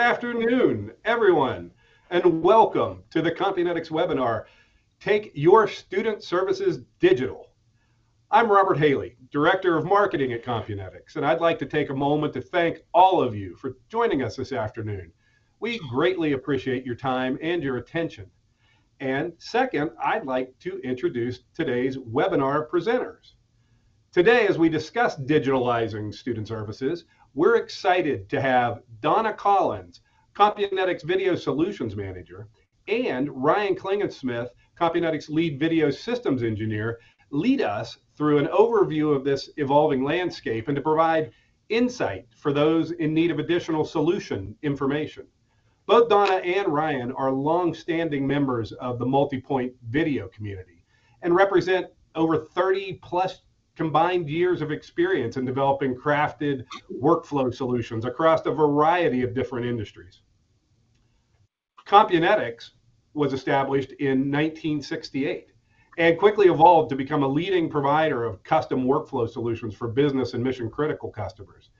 afternoon, everyone, and welcome to the Compunetics webinar, Take Your Student Services Digital. I'm Robert Haley, Director of Marketing at Compunetics, and I'd like to take a moment to thank all of you for joining us this afternoon. We greatly appreciate your time and your attention. And second, I'd like to introduce today's webinar presenters. Today, as we discuss digitalizing student services, we're excited to have Donna Collins, Compunetics Video Solutions Manager, and Ryan Klingensmith, Compunetics Lead Video Systems Engineer, lead us through an overview of this evolving landscape and to provide insight for those in need of additional solution information. Both Donna and Ryan are long-standing members of the multi-point video community and represent over 30 plus combined years of experience in developing crafted workflow solutions across a variety of different industries. Compunetics was established in 1968 and quickly evolved to become a leading provider of custom workflow solutions for business and mission-critical customers.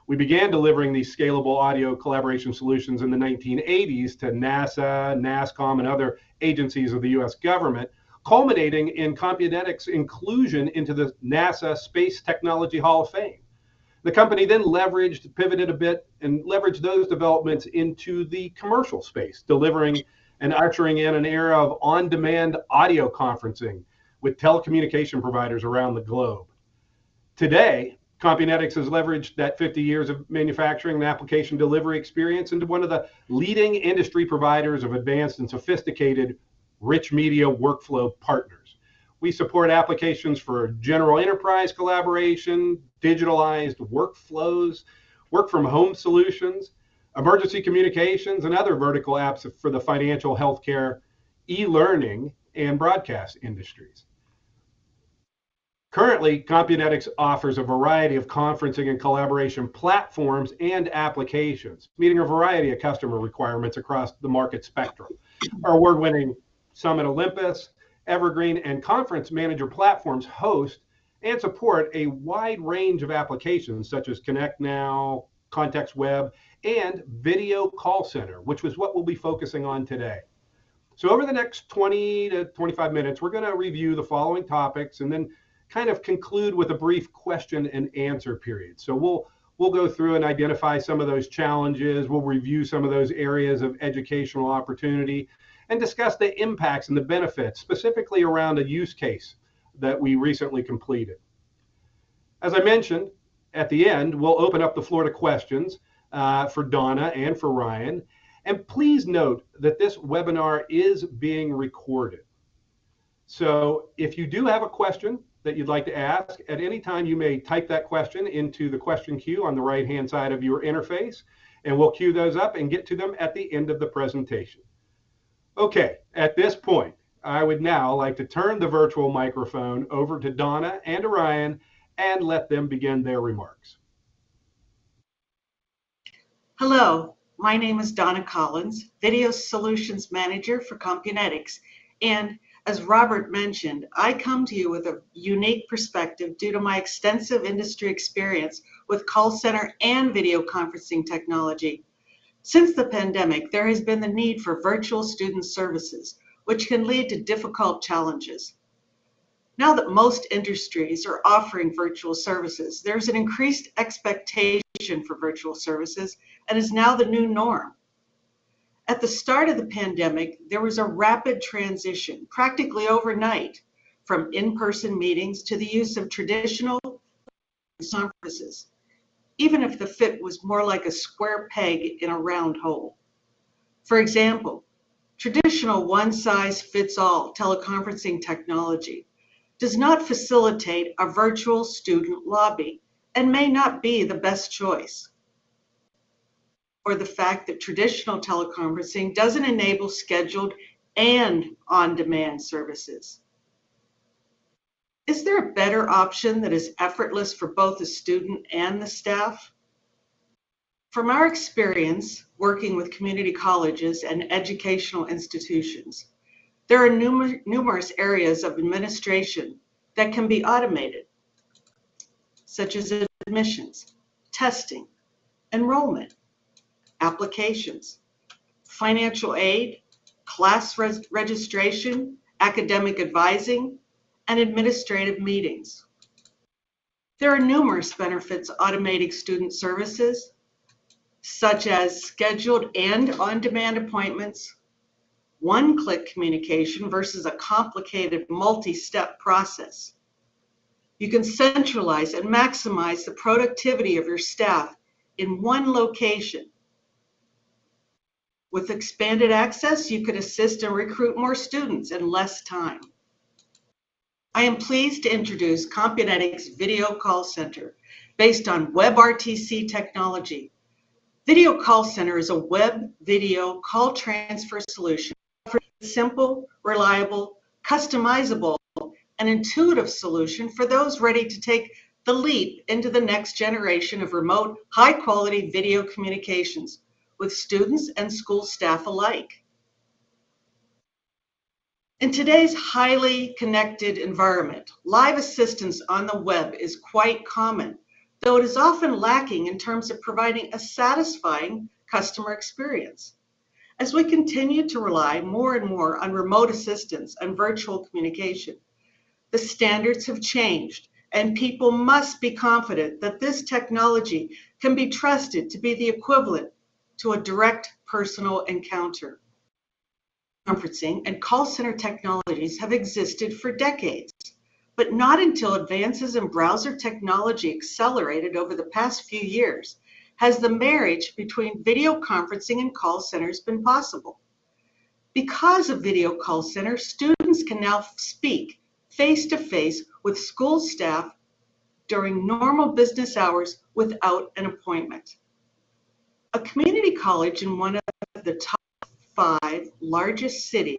We began delivering these scalable audio collaboration solutions in the 1980s to NASA, NASCOM, and other agencies of the US government, culminating in Compunetics' inclusion into the NASA Space Technology Hall of Fame. The company then pivoted a bit, and leveraged those developments into the commercial space, delivering and ushering in an era of on-demand audio conferencing with telecommunication providers around the globe. Today, Compunetics has leveraged that 50 years of manufacturing and application delivery experience into one of the leading industry providers of advanced and sophisticated rich media workflow partners. We support applications for general enterprise collaboration, digitalized workflows, work from home solutions, emergency communications, and other vertical apps for the financial, healthcare, e-learning, and broadcast industries. Currently, Compunetics offers a variety of conferencing and collaboration platforms and applications, meeting a variety of customer requirements across the market spectrum. Our award-winning Summit Olympus, Evergreen, and Conference Manager platforms host and support a wide range of applications such as Connect Now, Context Web, and Video Call Center, which was what we'll be focusing on today. So over the next 20 to 25 minutes, we're going to review the following topics and then kind of conclude with a brief question and answer period. So we'll go through and identify some of those challenges. We'll review some of those areas of educational opportunity and discuss the impacts and the benefits, specifically around a use case that we recently completed. As I mentioned, at the end, we'll open up the floor to questions for Donna and for Ryan. And please note that this webinar is being recorded. So if you do have a question that you'd like to ask, at any time you may type that question into the question queue on the right-hand side of your interface, and we'll queue those up and get to them at the end of the presentation. Okay, at this point, I would now like to turn the virtual microphone over to Donna and to Ryan and let them begin their remarks. Hello, my name is Donna Collins, Video Solutions Manager for Compunetics, and as Robert mentioned, I come to you with a unique perspective due to my extensive industry experience with call center and video conferencing technology. Since the pandemic, there has been the need for virtual student services, which can lead to difficult challenges. Now that most industries are offering virtual services, there's an increased expectation for virtual services and is now the new norm. At the start of the pandemic, there was a rapid transition, practically overnight, from in-person meetings to the use of traditional conferences, even if the fit was more like a square peg in a round hole. For example, traditional one-size-fits-all teleconferencing technology does not facilitate a virtual student lobby and may not be the best choice. Or the fact that traditional teleconferencing doesn't enable scheduled and on-demand services. Is there a better option that is effortless for both the student and the staff? From our experience working with community colleges and educational institutions, there are numerous areas of administration that can be automated, such as admissions, testing, enrollment, applications, financial aid, class registration, academic advising, and administrative meetings. There are numerous benefits automating student services, such as scheduled and on-demand appointments, one-click communication versus a complicated multi-step process. You can centralize and maximize the productivity of your staff in one location. With expanded access, you could assist and recruit more students in less time. I am pleased to introduce Compunetics Video Call Center based on WebRTC technology. Video Call Center is a web video call transfer solution for a simple, reliable, customizable, and intuitive solution for those ready to take the leap into the next generation of remote, high-quality video communications with students and school staff alike. In today's highly connected environment, live assistance on the web is quite common, though it is often lacking in terms of providing a satisfying customer experience. As we continue to rely more and more on remote assistance and virtual communication, the standards have changed, and people must be confident that this technology can be trusted to be the equivalent to a direct personal encounter. Conferencing and call center technologies have existed for decades, but not until advances in browser technology accelerated over the past few years has the marriage between video conferencing and call centers been possible. Because of Video Call Center, students can now speak face-to-face with school staff during normal business hours without an appointment. A community college in one of the top 5 largest cities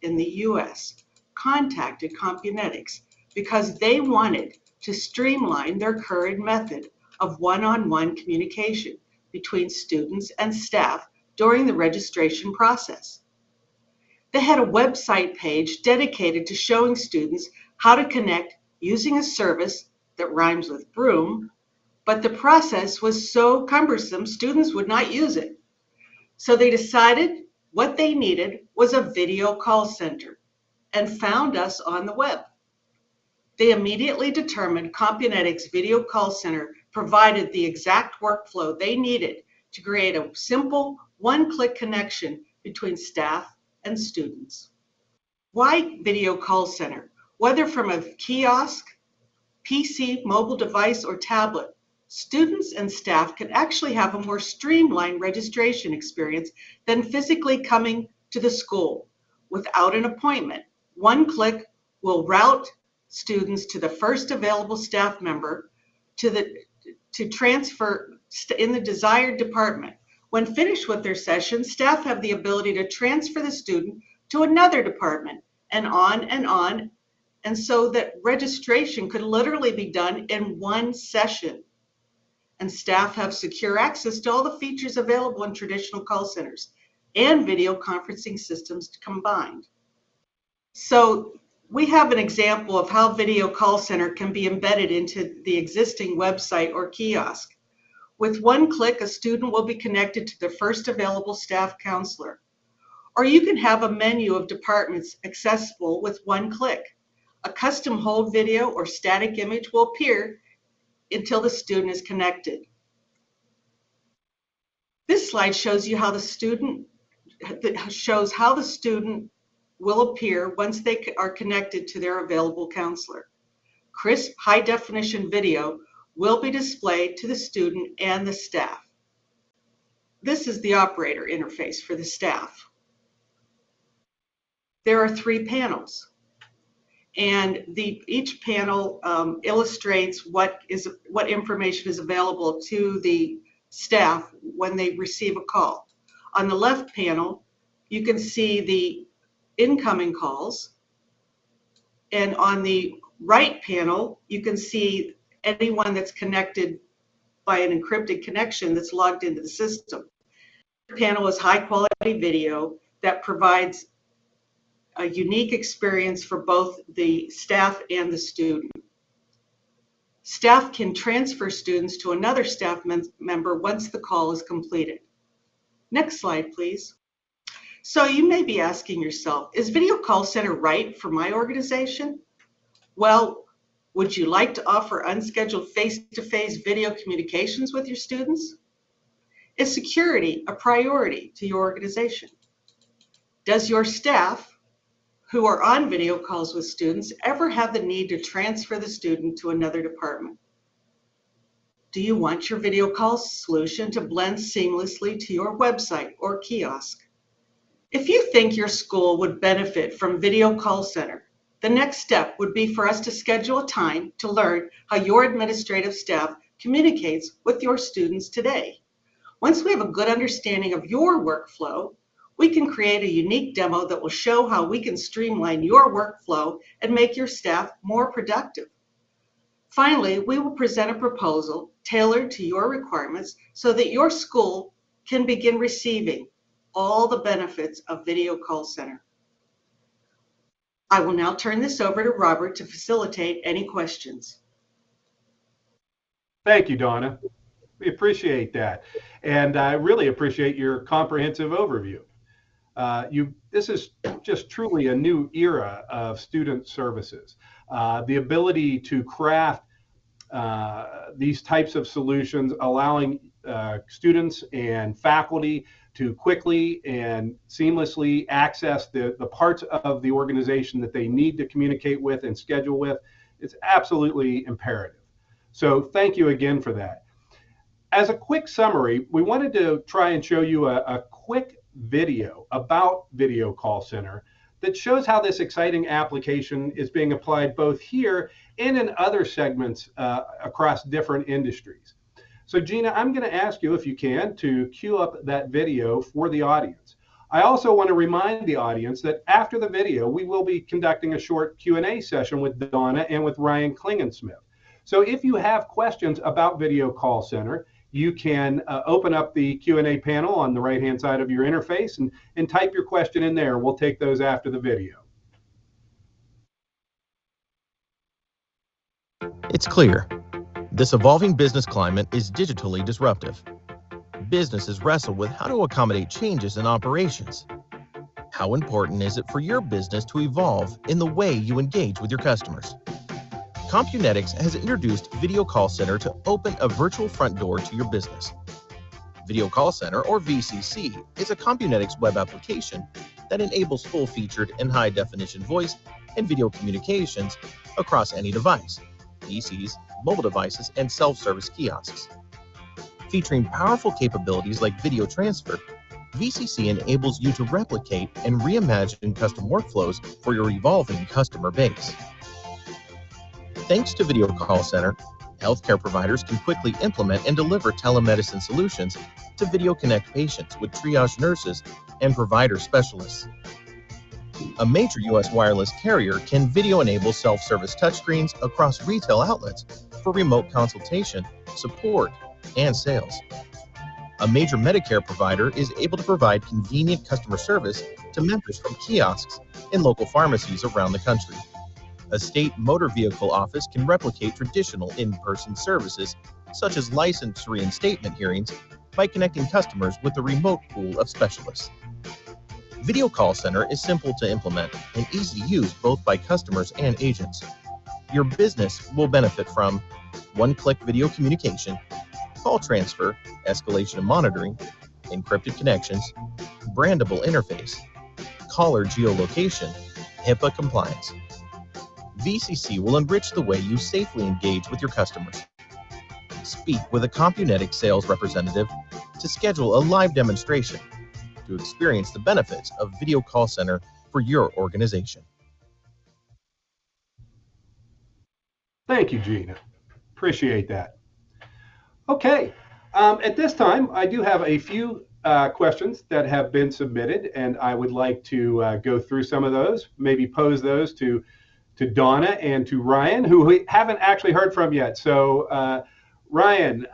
in the U.S. contacted Compunetics because they wanted to streamline their current method of one-on-one communication between students and staff during the registration process. They had a website page dedicated to showing students how to connect using a service that rhymes with broom, but the process was so cumbersome students would not use it. So they decided what they needed was a video call center and found us on the web. They immediately determined Compunetics Video Call Center provided the exact workflow they needed to create a simple one-click connection between staff and students. Why Video Call Center? Whether from a kiosk, PC, mobile device, or tablet, students and staff can actually have a more streamlined registration experience than physically coming to the school. Without an appointment, one click will route students to the first available staff member to transfer in the desired department. When finished with their session, staff have the ability to transfer the student to another department and on, and so that registration could literally be done in one session. And staff have secure access to all the features available in traditional call centers and video conferencing systems combined. So we have an example of how Video Call Center can be embedded into the existing website or kiosk. With one click, a student will be connected to the first available staff counselor. Or you can have a menu of departments accessible with one click. A custom hold video or static image will appear until the student is connected. This slide shows you how the student will appear once they are connected to their available counselor. Crisp, high-definition video will be displayed to the student and the staff. This is the operator interface for the staff. There are 3 panels, and each panel illustrates what information is available to the staff when they receive a call. On the left panel, you can see the incoming calls, and on the right panel, you can see anyone that's connected by an encrypted connection that's logged into the system. The panel is high-quality video that provides a unique experience for both the staff and the student. Staff can transfer students to another staff member once the call is completed. Next slide, please. So you may be asking yourself, is video call center right for my organization? Well, would you like to offer unscheduled face-to-face video communications with your students? Is security a priority to your organization? Does your staff who are on video calls with students ever have the need to transfer the student to another department? Do you want your video call solution to blend seamlessly to your website or kiosk? If you think your school would benefit from Video Call Center, the next step would be for us to schedule a time to learn how your administrative staff communicates with your students today. Once we have a good understanding of your workflow, we can create a unique demo that will show how we can streamline your workflow and make your staff more productive. Finally, we will present a proposal tailored to your requirements so that your school can begin receiving all the benefits of Video Call Center. I will now turn this over to Robert to facilitate any questions. Thank you, Donna. We appreciate that. And I really appreciate your comprehensive overview. This is just truly a new era of student services. The ability to craft these types of solutions, allowing students and faculty to quickly and seamlessly access the parts of the organization that they need to communicate with and schedule with, it's absolutely imperative. So thank you again for that. As a quick summary, we wanted to try and show you a quick video about Video Call Center that shows how this exciting application is being applied both here and in other segments across different industries. So Gina, I'm going to ask you, if you can, to cue up that video for the audience. I also want to remind the audience that after the video, we will be conducting a short Q&A session with Donna and with Ryan Klingensmith. So if you have questions about Video Call Center, you can open up the Q&A panel on the right-hand side of your interface and type your question in there. We'll take those after the video. It's clear. This evolving business climate is digitally disruptive. Businesses wrestle with how to accommodate changes in operations. How important is it for your business to evolve in the way you engage with your customers? Compunetics has introduced Video Call Center to open a virtual front door to your business. Video Call Center, or VCC, is a Compunetics web application that enables full-featured and high-definition voice and video communications across any device, PCs, mobile devices, and self-service kiosks. Featuring powerful capabilities like video transfer, VCC enables you to replicate and reimagine custom workflows for your evolving customer base. Thanks to Video Call Center, healthcare providers can quickly implement and deliver telemedicine solutions to video connect patients with triage nurses and provider specialists. A major U.S. wireless carrier can video enable self-service touchscreens across retail outlets for remote consultation, support, and sales. A major Medicare provider is able to provide convenient customer service to members from kiosks in local pharmacies around the country. A state motor vehicle office can replicate traditional in-person services, such as license reinstatement hearings, by connecting customers with a remote pool of specialists. Video Call Center is simple to implement and easy to use both by customers and agents. Your business will benefit from one-click video communication, call transfer, escalation and monitoring, encrypted connections, brandable interface, caller geolocation, HIPAA compliance. VCC will enrich the way you safely engage with your customers. Speak with a Compunetics sales representative to schedule a live demonstration to experience the benefits of Video Call Center for your organization. Thank you, Gina. Appreciate that. Okay, at this time, I do have a few questions that have been submitted, and I would like to go through some of those, maybe pose those to Donna and to Ryan, who we haven't actually heard from yet. So Ryan,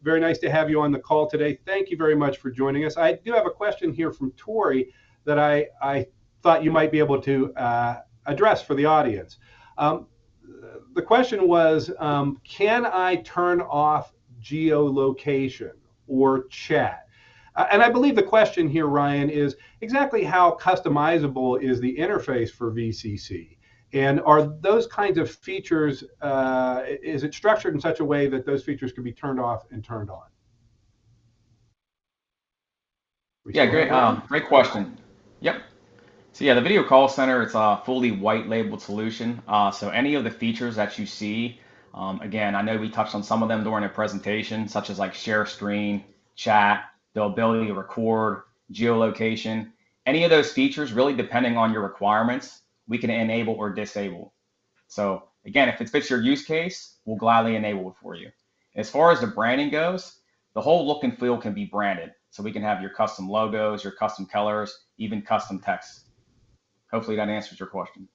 very nice to have you on the call today. Thank you very much for joining us. I do have a question here from Tori that I thought you might be able to address for the audience. The question was, can I turn off geolocation or chat? And I believe the question here, Ryan, is exactly how customizable is the interface for VCC? And are those kinds of features, is it structured in such a way that those features can be turned off and turned on? Yeah, great question. Yep. So yeah, the video call center, it's a fully white labeled solution. So any of the features that you see, again, I know we touched on some of them during the presentation, such as like share screen, chat, the ability to record, geolocation, any of those features, really depending on your requirements, we can enable or disable. So again, if it fits your use case, we'll gladly enable it for you. As far as the branding goes, the whole look and feel can be branded. So we can have your custom logos, your custom colors, even custom text. Hopefully that answers your question.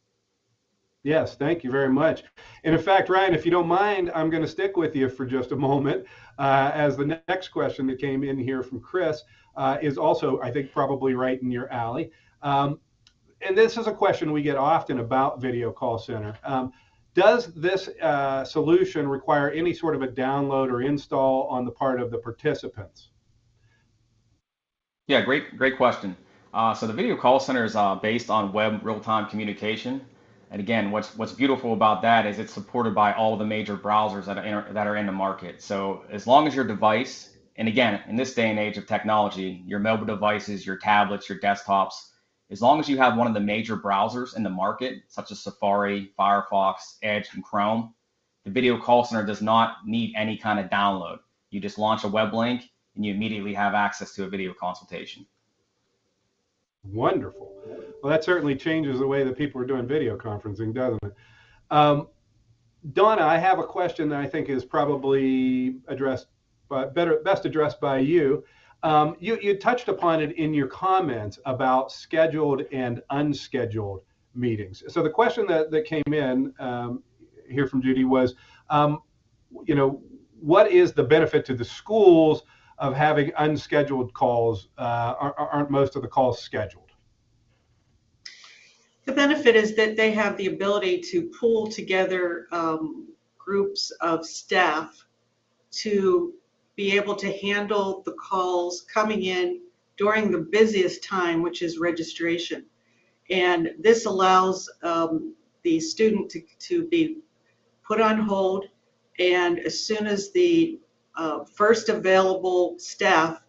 Yes, thank you very much. And in fact, Ryan, if you don't mind, I'm going to stick with you for just a moment, as the next question that came in here from Chris is also, I think, probably right in your alley. And this is a question we get often about Video Call Center. Does this solution require any sort of a download or install on the part of the participants? Yeah, great question. So the video call center is based on web real-time communication. And again, what's beautiful about that is it's supported by all the major browsers that are in the market. So as long as your device, and again, in this day and age of technology, your mobile devices, your tablets, your desktops, as long as you have one of the major browsers in the market, such as Safari, Firefox, Edge, and Chrome, the video call center does not need any kind of download. You just launch a web link and you immediately have access to a video consultation. Wonderful. Well, that certainly changes the way that people are doing video conferencing, doesn't it? Donna, I have a question that I think is probably best addressed by you. You touched upon it in your comments about scheduled and unscheduled meetings. So the question that came in here from Judy was, what is the benefit to the schools of having unscheduled calls? Aren't most of the calls scheduled? The benefit is that they have the ability to pull together groups of staff to be able to handle the calls coming in during the busiest time, which is registration. And this allows the student to be put on hold, and as soon as the first available staff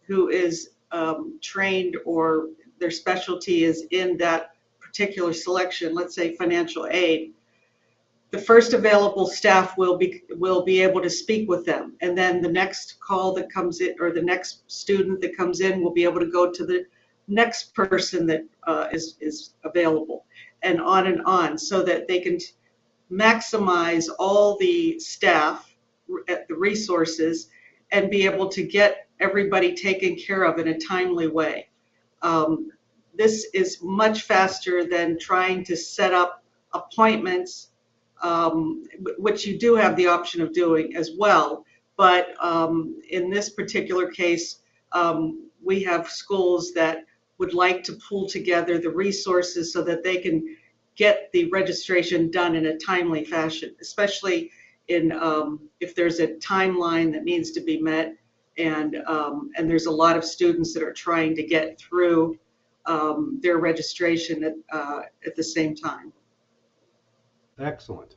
who is trained or their specialty is in that particular selection, let's say financial aid, the first available staff will be able to speak with them, and then the next call that comes in, or the next student that comes in, will be able to go to the next person that is available, and on, so that they can maximize all the staff, the resources, and be able to get everybody taken care of in a timely way. This is much faster than trying to set up appointments, which you do have the option of doing as well. But in this particular case, we have schools that would like to pull together the resources so that they can get the registration done in a timely fashion, especially in if there's a timeline that needs to be met, and there's a lot of students that are trying to get through their registration at the same time. Excellent.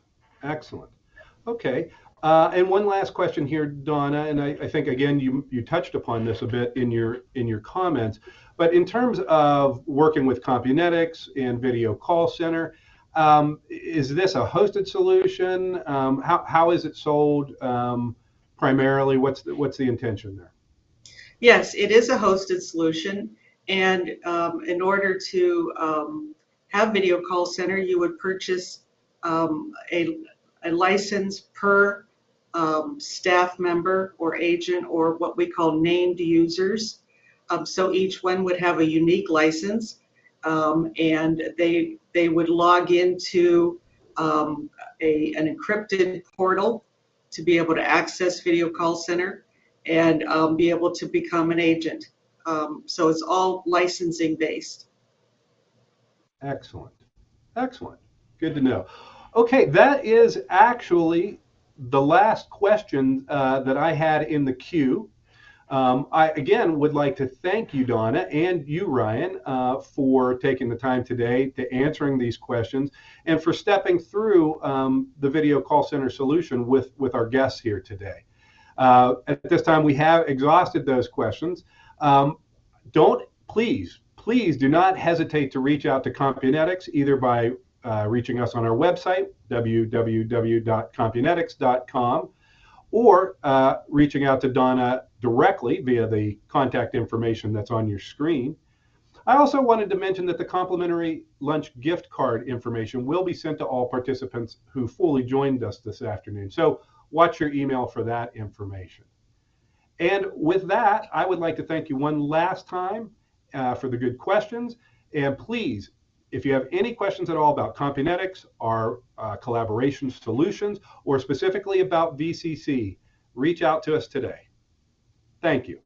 Okay. And one last question here, Donna, and I think again you touched upon this a bit in your comments, but in terms of working with Compunetics and Video Call Center, is this a hosted solution? How is it sold primarily? What's the intention there? Yes, it is a hosted solution, and in order to have Video Call Center, you would purchase a license per staff member or agent, or what we call named users. So each one would have a unique license, and they would log into an encrypted portal to be able to access Video Call Center and be able to become an agent. So it's all licensing based. Excellent. Good to know. Okay, that is actually the last question that I had in the queue. I, again, would like to thank you, Donna, and you, Ryan, for taking the time today to answering these questions and for stepping through the video call center solution with our guests here today. At this time, we have exhausted those questions. Please do not hesitate to reach out to Compunetics, either by reaching us on our website, www.compunetics.com, or reaching out to Donna directly via the contact information that's on your screen. I also wanted to mention that the complimentary lunch gift card information will be sent to all participants who fully joined us this afternoon. So watch your email for that information. And with that, I would like to thank you one last time for the good questions. And please, if you have any questions at all about Compunetics, our collaboration solutions, or specifically about VCC, reach out to us today. Thank you.